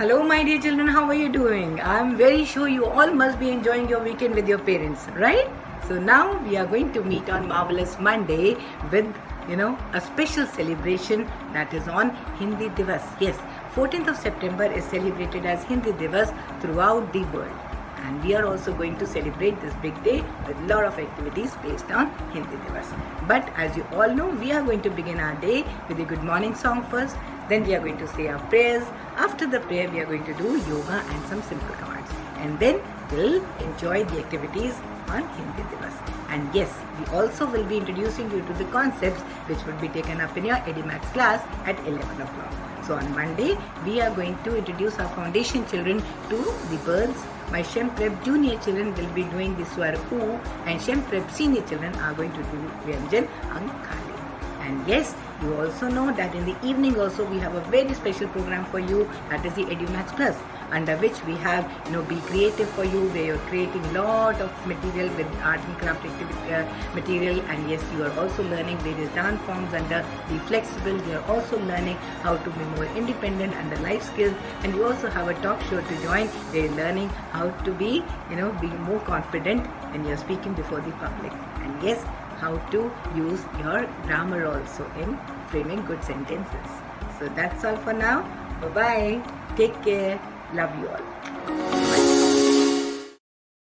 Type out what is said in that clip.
Hello my dear children, how are you doing? I'm very sure you all must be enjoying your weekend with your parents, right? So now we are going to meet on Marvellous Monday with, a special celebration that is on Hindi Divas. Yes, 14th of September is celebrated as Hindi Divas throughout the world. And we are also going to celebrate this big day with a lot of activities based on Hindi Divas. But as you all know, we are going to begin our day with a good morning song first. Then we are going to say our prayers. After the prayer, we are going to do yoga and some simple commands. And then we'll enjoy the activities on Hindi Divas. And yes, we also will be introducing you to the concepts which would be taken up in your EduMax class at 11 o'clock. So on Monday, we are going to introduce our foundation children to the birds. My Shem Prep junior children will be doing the Swar Oo, and Shem Prep senior children are going to do Vyanjan Ang Khali. And yes, you also know that in the evening also we have a very special program for you, that is the EduMax Plus, under which we have Be Creative for you, where you're creating lot of material with art and craft material. And yes, you are also learning various dance forms under the Flexible. You are also learning how to be more independent under life skills, and you also have a talk show to join where you're learning how to be being more confident when you're speaking before the public. And yes, how to use your grammar also in framing good sentences. So that's all for now. Bye bye. Take care. Love you all. Bye.